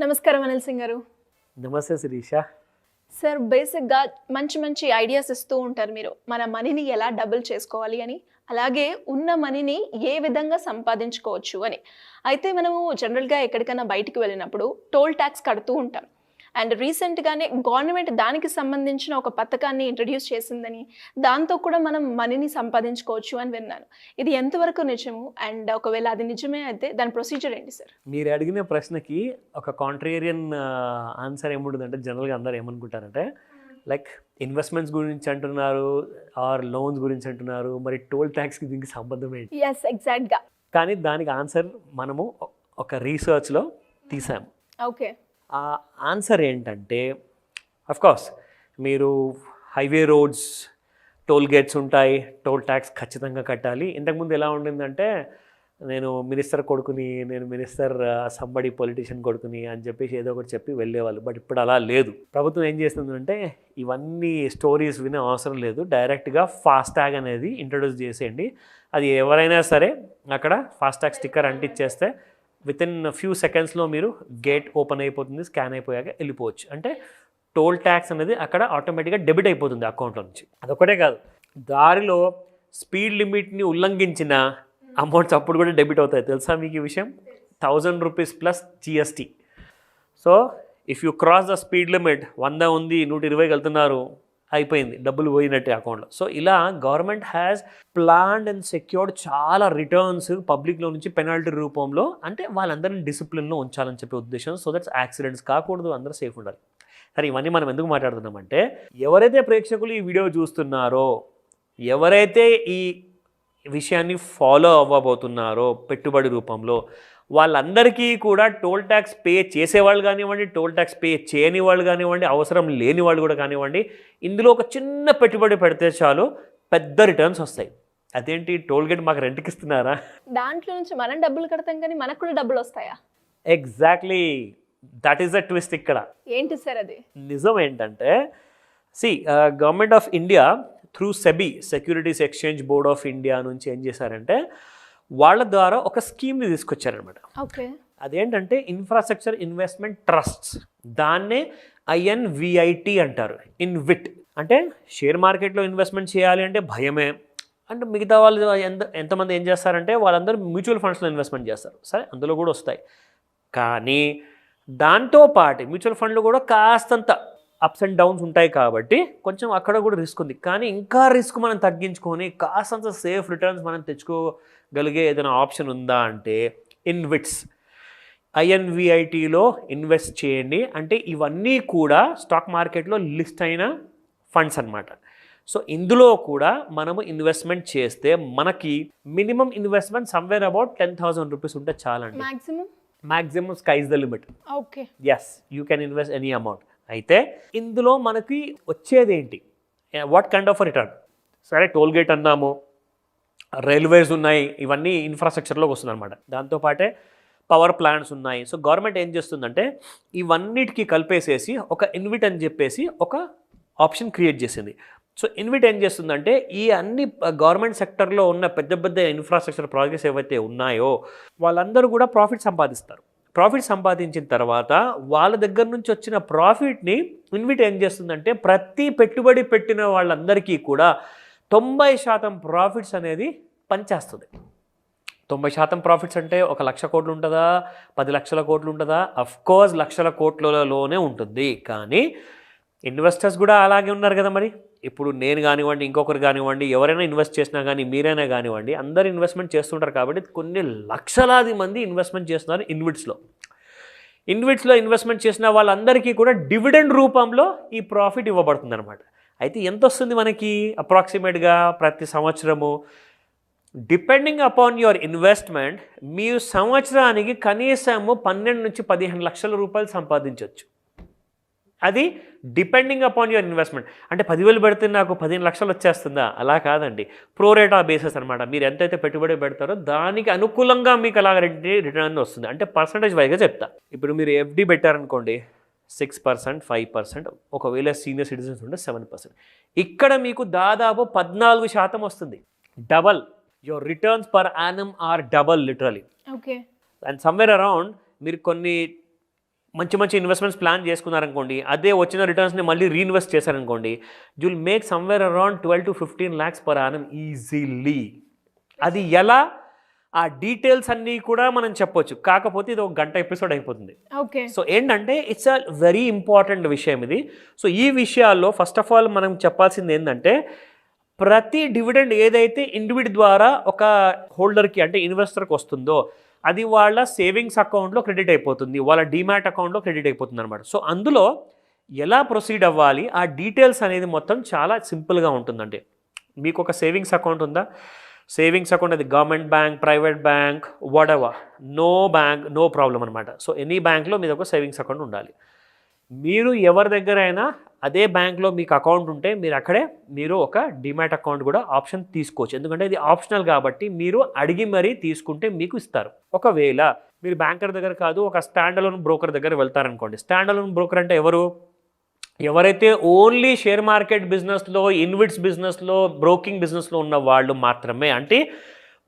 నమస్కారం అనిల్ సింగ్ గారు. నమస్తే శిరీష. సార్, బేసిక్గా మంచి మంచి ఐడియాస్ ఇస్తూ ఉంటారు మీరు. మన మనీని ఎలా డబుల్ చేసుకోవాలి అని, అలాగే ఉన్న మనీని ఏ విధంగా సంపాదించుకోవచ్చు అని. అయితే మనము జనరల్గా ఎక్కడికైనా బయటికి వెళ్ళినప్పుడు టోల్ ట్యాక్స్ కడుతూ ఉంటాం. అండ్ రీసెంట్గానే గవర్నమెంట్ దానికి సంబంధించిన ఒక పథకాన్ని ఇంట్రడ్యూస్ చేసిందని, దాంతో కూడా మనం మనీని సంపాదించుకోవచ్చు అని విన్నాను. ఇది ఎంతవరకు నిజము? అండ్ ఒకవేళ అది నిజమే అయితే దాని ప్రొసీజర్ ఏంటి సార్? మీరు అడిగిన ప్రశ్నకి ఒక కాంట్రేరియన్ ఆన్సర్ ఏముంటుందంటే, జనరల్గా అందరూ ఏమనుకుంటారంటే లైక్ ఇన్వెస్ట్మెంట్స్ గురించి అంటున్నారు ఆర్ లోన్స్ గురించి అంటున్నారు, మరి టోల్ ట్యాక్స్కి దీనికి సంబంధం ఏంటి? ఎస్, ఎగ్జాక్ట్గా. కానీ దానికి ఆన్సర్ మనము ఒక రీసెర్చ్లో తీసాము. ఓకే. ఆ ఆన్సర్ ఏంటంటే, అఫ్కోర్స్ మీరు హైవే రోడ్స్, టోల్ గేట్స్ ఉంటాయి, టోల్ ట్యాక్స్ ఖచ్చితంగా కట్టాలి. ఇంతకుముందు ఎలా ఉండిందంటే, నేను మినిస్టర్ కొడుకుని, నేను మినిస్టర్ సంబడి పొలిటీషియన్ కొడుకుని అని చెప్పేసి ఏదో ఒకటి చెప్పి వెళ్ళేవాళ్ళు. బట్ ఇప్పుడు అలా లేదు. ప్రభుత్వం ఏం చేస్తుందంటే, ఇవన్నీ స్టోరీస్ వినే అవసరం లేదు, డైరెక్ట్గా ఫాస్టాగ్ అనేది ఇంట్రొడ్యూస్ చేసేయండి. అది ఎవరైనా సరే అక్కడ ఫాస్టాగ్ స్టిక్కర్ అంటించేస్తే వితిన్ ఫ్యూ సెకండ్స్లో మీరు గేట్ ఓపెన్ అయిపోతుంది, స్కాన్ అయిపోయాక వెళ్ళిపోవచ్చు. అంటే టోల్ ట్యాక్స్ అనేది అక్కడ ఆటోమేటిక్గా డెబిట్ అయిపోతుంది అకౌంట్లో నుంచి. అదొకటే కాదు, దారిలో స్పీడ్ లిమిట్ని ఉల్లంఘించిన అమౌంట్స్ అప్పుడు కూడా డెబిట్ అవుతాయి. తెలుసా మీకు ఈ విషయం? 1000 rupees plus GST. So if you cross the speed limit, 100 ఉంది, 120కి వెళ్తున్నారు, అయిపోయింది, డబ్బులు పోయినట్టే అకౌంట్లో. సో ఇలా government has planned and secured చాలా రిటర్న్స్ పబ్లిక్లో నుంచి పెనాల్టీ రూపంలో. అంటే వాళ్ళందరినీ డిసిప్లిన్లో ఉంచాలని చెప్పే ఉద్దేశం. సో దట్స్ యాక్సిడెంట్స్ కాకూడదు, అందరూ సేఫ్ ఉండాలి. సరే, ఇవన్నీ మనం ఎందుకు మాట్లాడుతున్నామంటే, ఎవరైతే ప్రేక్షకులు ఈ వీడియో చూస్తున్నారో, ఎవరైతే ఈ విషయాన్ని ఫాలో అవ్వబోతున్నారో పెట్టుబడి రూపంలో, వాళ్ళందరికీ కూడా టోల్ ట్యాక్స్ పే చేసేవాళ్ళు కానివ్వండి, టోల్ ట్యాక్స్ పే చేయని వాళ్ళు కానివ్వండి, అవసరం లేని వాళ్ళు కూడా కానివ్వండి, ఇందులో ఒక చిన్న పెట్టుబడి పెడితే చాలు పెద్ద రిటర్న్స్ వస్తాయి. అదేంటి, టోల్ గేట్ మాకు రెంట్కి ఇస్తున్నారా? దాంట్లో నుంచి మనం డబ్బులు కడతాం కానీ మనకు కూడా డబ్బులు వస్తాయా? Exactly, that is the twist ఇక్కడ. ఏంటి సార్ అది? నిజం ఏంటంటే, government of India through SEBI, securities exchange board of India నుంచి ఏం చేశారంటే, వాళ్ళ ద్వారా ఒక స్కీమ్ని తీసుకొచ్చారనమాట. ఓకే. అదేంటంటే ఇన్ఫ్రాస్ట్రక్చర్ ఇన్వెస్ట్మెంట్ ట్రస్ట్స్. దాన్నే INVIT అంటారు. ఇన్విట్ అంటే షేర్ మార్కెట్లో ఇన్వెస్ట్మెంట్ చేయాలి అంటే భయమే. అంటే మిగతా వాళ్ళు ఎంతమంది ఏం చేస్తారంటే, వాళ్ళందరూ మ్యూచువల్ ఫండ్స్లో ఇన్వెస్ట్మెంట్ చేస్తారు. సరే, అందులో కూడా వస్తాయి. కానీ దాంతోపాటు మ్యూచువల్ ఫండ్లు కూడా కాస్తంత అప్స్ అండ్ డౌన్స్ ఉంటాయి కాబట్టి కొంచెం అక్కడ కూడా రిస్క్ ఉంది. కానీ ఇంకా రిస్క్ మనం తగ్గించుకొని కాస్తంత సేఫ్ రిటర్న్స్ మనం తెచ్చుకోగలిగే ఏదైనా ఆప్షన్ ఉందా అంటే ఇన్విట్స్. INVITలో ఇన్వెస్ట్ చేయండి. అంటే ఇవన్నీ కూడా స్టాక్ మార్కెట్లో లిస్ట్ అయిన ఫండ్స్ అన్నమాట. సో ఇందులో కూడా మనము ఇన్వెస్ట్మెంట్ చేస్తే మనకి minimum investment somewhere about 10,000 rupees ఉంటే చాలండి. Maximum sky's the limit. Okay. Yes, you can invest any amount. అయితే ఇందులో మనకి వచ్చేదేంటి, వాట్ కైండ్ ఆఫ్ రిటర్న్? సరే, టోల్ గేట్ అన్నాము, రైల్వేస్ ఉన్నాయి, ఇవన్నీ ఇన్ఫ్రాస్ట్రక్చర్లోకి వస్తుంది అనమాట. దాంతోపాటే పవర్ ప్లాంట్స్ ఉన్నాయి. సో గవర్నమెంట్ ఏం చేస్తుందంటే, ఇవన్నిటికీ కలిపేసేసి ఒక ఇన్విట్ అని చెప్పేసి ఒక ఆప్షన్ క్రియేట్ చేసింది. సో ఇన్విట్ ఏం చేస్తుందంటే, ఈ అన్ని గవర్నమెంట్ సెక్టర్లో ఉన్న పెద్ద పెద్ద ఇన్ఫ్రాస్ట్రక్చర్ ప్రాజెక్ట్స్ ఏవైతే ఉన్నాయో వాళ్ళందరూ కూడా ప్రాఫిట్ సంపాదిస్తారు. ప్రాఫిట్ సంపాదించిన తర్వాత వాళ్ళ దగ్గర నుంచి వచ్చిన ప్రాఫిట్ని ఇన్విట్ ఏం చేస్తుందంటే, ప్రతి పెట్టుబడి పెట్టిన వాళ్ళందరికీ కూడా 90% ప్రాఫిట్స్ అనేది పనిచేస్తుంది. 90% ప్రాఫిట్స్ అంటే 1,00,000 కోట్లు ఉంటుందా, 10 లక్షల కోట్లు ఉంటుందా? అఫ్కోర్స్ లక్షల కోట్లలోనే ఉంటుంది. కానీ ఇన్వెస్టర్స్ కూడా అలాగే ఉన్నారు కదా. మరి ఇప్పుడు నేను కానివ్వండి, ఇంకొకరు కానివ్వండి, ఎవరైనా ఇన్వెస్ట్ చేసినా కానీ, మీరైనా కానివ్వండి, అందరు ఇన్వెస్ట్మెంట్ చేస్తుంటారు. కాబట్టి కొన్ని లక్షలాది మంది ఇన్వెస్ట్మెంట్ చేస్తున్నారు ఇన్విట్స్లో ఇన్వెస్ట్మెంట్ చేసిన వాళ్ళందరికీ కూడా డివిడెండ్ రూపంలో ఈ ప్రాఫిట్ ఇవ్వబడుతుంది అనమాట. అయితే ఎంత వస్తుంది మనకి అప్రాక్సిమేట్గా ప్రతి సంవత్సరము? డిపెండింగ్ అపాన్ యువర్ ఇన్వెస్ట్మెంట్ మీరు సంవత్సరానికి కనీసము 12 నుంచి 15 లక్షల రూపాయలు సంపాదించవచ్చు. అది డిపెండింగ్ అపాన్ యువర్ ఇన్వెస్ట్మెంట్. అంటే 10,000 పెడితే నాకు 15 లక్షలు వచ్చేస్తుందా? అలా కాదండి. ప్రోరేటా బేసిస్ అనమాట. మీరు ఎంతైతే పెట్టుబడి పెడతారో దానికి అనుకూలంగా మీకు అలాగ రిటర్న్ వస్తుంది. అంటే పర్సంటేజ్ వైజ్గా చెప్తా. ఇప్పుడు మీరు FD పెట్టారనుకోండి, 6%, 5%, ఒకవేళ సీనియర్ సిటిజన్స్ ఉంటే 7%. ఇక్కడ మీకు దాదాపు 14% వస్తుంది. Double. your returns per annum are double literally. Okay. And somewhere around మీరు కొన్ని మంచి మంచి ఇన్వెస్ట్మెంట్స్ ప్లాన్ చేసుకున్నారనుకోండి, అదే వచ్చిన రిటర్న్స్ని మళ్ళీ రీఇన్వెస్ట్ చేశారనుకోండి, you will make somewhere around 12 to 15 lakhs per annum easily. అది ఎలా, ఆ డీటెయిల్స్ అన్నీ కూడా మనం చెప్పొచ్చు, కాకపోతే ఇది ఒక గంట ఎపిసోడ్ అయిపోతుంది. ఓకే. సో ఏంటంటే ఇట్స్ అ వెరీ ఇంపార్టెంట్ విషయం ఇది. సో ఈ విషయాల్లో ఫస్ట్ ఆఫ్ ఆల్ మనం చెప్పాల్సింది ఏంటంటే, ప్రతి డివిడెండ్ ఏదైతే ఇండివిడ్ ద్వారా ఒక హోల్డర్కి అంటే ఇన్వెస్టర్కి వస్తుందో అది వాళ్ళ సేవింగ్స్ అకౌంట్లో క్రెడిట్ అయిపోతుంది, వాళ్ళ డీమ్యాట్ అకౌంట్లో క్రెడిట్ అయిపోతుంది అనమాట. సో అందులో ఎలా ప్రొసీడ్ అవ్వాలి ఆ డీటెయిల్స్ అనేది మొత్తం చాలా సింపుల్గా ఉంటుందండి. మీకు ఒక సేవింగ్స్ అకౌంట్ ఉందా, సేవింగ్స్ అకౌంట్ అది government bank, private bank, whatever, no bank no problem అనమాట. సో ఎనీ బ్యాంక్లో మీద ఒక సేవింగ్స్ అకౌంట్ ఉండాలి. మీరు ఎవరి దగ్గర అయినా అదే బ్యాంక్లో మీకు అకౌంట్ ఉంటే మీరు అక్కడే మీరు ఒక డిమాట్ అకౌంట్ కూడా ఆప్షన్ తీసుకోవచ్చు, ఎందుకంటే ఇది ఆప్షనల్ కాబట్టి మీరు అడిగి మరీ తీసుకుంటే మీకు ఇస్తారు. ఒకవేళ మీరు బ్యాంకర్ దగ్గర కాదు, ఒక స్టాండ్ అలోన్ బ్రోకర్ దగ్గర వెళ్తారనుకోండి. స్టాండ్ అలోన్ బ్రోకర్ అంటే ఎవరైతే ఓన్లీ షేర్ మార్కెట్ బిజినెస్లో, ఇన్విట్స్ బిజినెస్లో, బ్రోకింగ్ బిజినెస్లో ఉన్న వాళ్ళు మాత్రమే, అంటే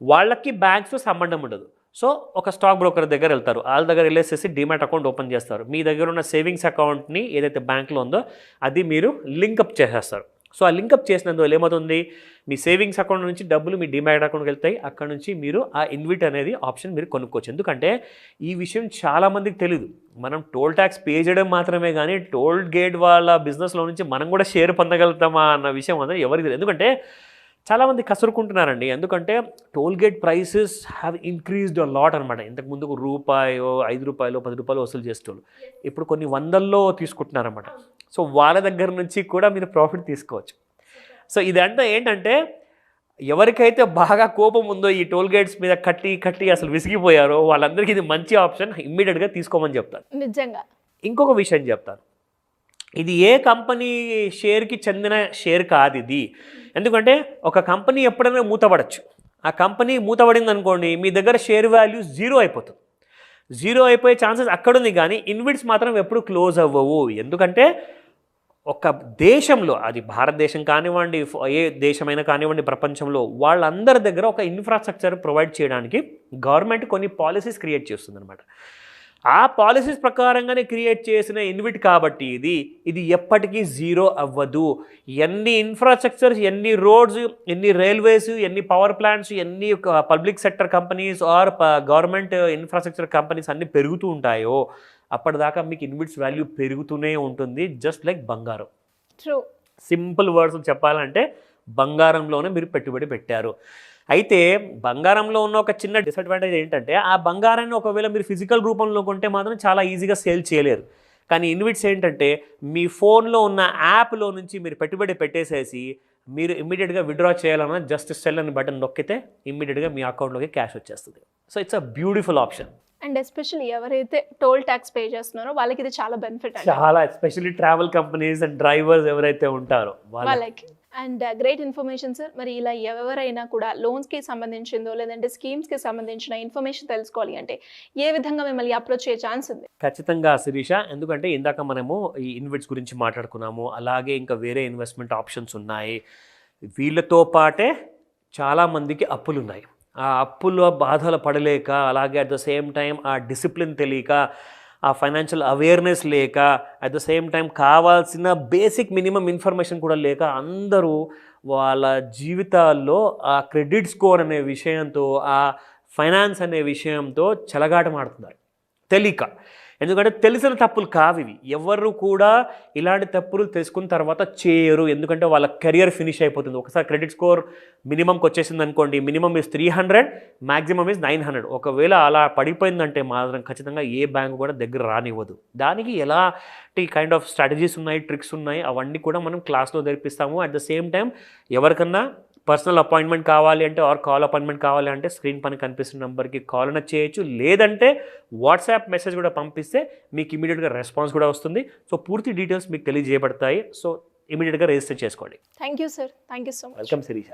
వాళ్ళకి బ్యాంక్స్ సంబంధం ఉండదు. సో ఒక స్టాక్ బ్రోకర్ దగ్గర వెళ్తారు, వాళ్ళ దగ్గర వెళ్ళేసేసి డిమాట్ అకౌంట్ ఓపెన్ చేస్తారు. మీ దగ్గర ఉన్న సేవింగ్స్ అకౌంట్ని ఏదైతే బ్యాంక్లో ఉందో అది మీరు లింకప్ చేసేస్తారు. సో ఆ లింకప్ చేసినందువల్ల ఏమవుతుంది, మీ సేవింగ్స్ అకౌంట్ నుంచి డబ్బులు మీ డిమాట్ అకౌంట్కి వెళ్తాయి. అక్కడ నుంచి మీరు ఆ ఇన్విట్ అనేది ఆప్షన్ మీరు కొనుక్కోవచ్చు. ఎందుకంటే ఈ విషయం చాలామందికి తెలియదు. మనం టోల్ ట్యాక్స్ పే చేయడం మాత్రమే కానీ టోల్ గేట్ వాళ్ళ బిజినెస్లో నుంచి మనం కూడా షేర్ పొందగలుగుతామా అన్న విషయం అనేది ఎవరికి తెలియదు. ఎందుకంటే చాలామంది కసురుకుంటున్నారండి, ఎందుకంటే toll gate prices have increased a lot అనమాట. ఇంతకుముందు ₹1, ₹5, ₹10 వసూలు చేసేటోళ్ళు ఇప్పుడు కొన్ని వందల్లో తీసుకుంటున్నారన్నమాట. సో వాళ్ళ దగ్గర నుంచి కూడా మీరు ప్రాఫిట్ తీసుకోవచ్చు. సో ఇదంతా ఏంటంటే ఎవరికైతే బాగా కోపం ఉందో ఈ టోల్ గేట్స్ మీద కట్టి అసలు విసిగిపోయారో వాళ్ళందరికీ ఇది మంచి ఆప్షన్, ఇమ్మీడియట్గా తీసుకోమని చెప్తాను. నిజంగా. ఇంకొక విషయం చెప్తాను, ఇది ఏ కంపెనీ షేర్కి చెందిన షేర్ కాదు ఇది. ఎందుకంటే ఒక కంపెనీ ఎప్పుడైనా మూతపడచ్చు. ఆ కంపెనీ మూతపడింది అనుకోండి, మీ దగ్గర షేర్ వాల్యూ జీరో అయిపోతుంది. జీరో అయిపోయే ఛాన్సెస్ అక్కడుంది, కానీ ఇన్విట్స్ మాత్రం ఎప్పుడు క్లోజ్ అవ్వవు. ఎందుకంటే ఒక దేశంలో, అది భారతదేశం కానివ్వండి, ఏ దేశమైనా కానివ్వండి ప్రపంచంలో, వాళ్ళందరి దగ్గర ఒక ఇన్ఫ్రాస్ట్రక్చర్ ప్రొవైడ్ చేయడానికి గవర్నమెంట్ కొన్ని పాలసీస్ క్రియేట్ చేస్తుంది అనమాట. ఆ పాలసీస్ ప్రకారంగానే క్రియేట్ చేసిన ఇన్విట్ కాబట్టి ఇది ఎప్పటికీ జీరో అవ్వదు. ఎన్ని ఇన్ఫ్రాస్ట్రక్చర్స్, ఎన్ని రోడ్స్, ఎన్ని రైల్వేస్, ఎన్ని పవర్ ప్లాంట్స్, ఎన్ని public sector companies or government infrastructure companies అన్నీ పెరుగుతూ ఉంటాయో అప్పటిదాకా మీకు ఇన్విట్స్ వాల్యూ పెరుగుతూనే ఉంటుంది, జస్ట్ లైక్ బంగారం. ట్రూ. సింపుల్ వర్డ్స్ చెప్పాలంటే బంగారంలోనే మీరు పెట్టుబడి పెట్టారు. అయితే బంగారంలో ఉన్న ఒక చిన్న డిసడ్వాంటేజ్ ఏంటంటే, ఆ బంగారాన్ని ఒకవేళ మీరు ఫిజికల్ రూపంలో కొంటే మాత్రం చాలా ఈజీగా సేల్ చేయలేరు. కానీ ఇన్విట్స్ ఏంటంటే మీ ఫోన్లో ఉన్న యాప్లో నుంచి మీరు పెట్టుబడి పెట్టేసేసి మీరు ఇమ్మీడియట్గా విత్డ్రా చేయాలన్నా జస్ట్ సెల్ అని బటన్ నొక్కితే ఇమ్మీడియట్గా మీ అకౌంట్లోకి క్యాష్ వచ్చేస్తుంది. So it's a beautiful option. And especially ఎవరైతే టోల్ ట్యాక్స్ పే చేస్తున్నారో వాళ్ళకి ఇది చాలా బెనిఫిట్, చాలా especially travel companies and drivers ఎవరైతే ఉంటారో వాళ్ళకి. And great information sir. మరి ఇలా ఎవరైనా కూడా లోన్స్కి సంబంధించిందో లేదంటే స్కీమ్స్కి సంబంధించిన ఇన్ఫర్మేషన్ తెలుసుకోవాలి అంటే ఏ విధంగా మిమ్మల్ని అప్రోచ్ అయ్యే ఛాన్స్ ఉంది? ఖచ్చితంగా శిరీష, ఎందుకంటే ఇందాక మనము ఈ ఇన్విట్స్ గురించి మాట్లాడుకున్నాము, అలాగే ఇంకా వేరే ఇన్వెస్ట్మెంట్ ఆప్షన్స్ ఉన్నాయి. వీళ్ళతో పాటే చాలామందికి అప్పులు ఉన్నాయి. ఆ అప్పుల బాధలు పడలేక, అలాగే అట్ ద సేమ్ టైం ఆ డిసిప్లిన్ తెలియక, ఆ ఫైనాన్షియల్ అవేర్నెస్ లేక, అట్ ద సేమ్ టైం కావాల్సిన బేసిక్ మినిమం ఇన్ఫర్మేషన్ కూడా లేక అందరూ వాళ్ళ జీవితాల్లో ఆ క్రెడిట్ స్కోర్ అనే విషయంతో, ఆ ఫైనాన్స్ అనే విషయంతో చెలగాటమాడుతున్నారు తెలియక. ఎందుకంటే తెలిసిన తప్పులు కావు ఇవి. ఎవరు కూడా ఇలాంటి తప్పులు తెలుసుకున్న తర్వాత చేయరు, ఎందుకంటే వాళ్ళ కెరియర్ ఫినిష్ అయిపోతుంది. ఒకసారి క్రెడిట్ స్కోర్ మినిమంకి వచ్చేసింది అనుకోండి, మినిమం ఇస్ 300, మ్యాక్సిమం ఇస్ 900. ఒకవేళ అలా పడిపోయిందంటే మాత్రం ఖచ్చితంగా ఏ బ్యాంకు కూడా దగ్గర రానివ్వదు. దానికి ఎలాంటి కైండ్ ఆఫ్ స్ట్రాటజీస్ ఉన్నాయి, ట్రిక్స్ ఉన్నాయి, అవన్నీ కూడా మనం క్లాస్లో నేర్పిస్తాము. అట్ ద సేమ్ టైం ఎవరికన్నా పర్సనల్ అపాయింట్మెంట్ కావాలి అంటే ఆర్ కాల్ అపాయింట్మెంట్ కావాలి అంటే స్క్రీన్ పైన కనిపిస్తున్న నెంబర్కి కాల్ అయినా చేయొచ్చు, లేదంటే వాట్సాప్ మెసేజ్ కూడా పంపిస్తే మీకు ఇమీడియట్గా రెస్పాన్స్ కూడా వస్తుంది. సో పూర్తి డీటెయిల్స్ మీకు తెలియజేయబడతాయి. సో ఇమీడియట్గా రిజిస్టర్ చేసుకోండి. Thank you sir. Thank you so much. Welcome Sirisha.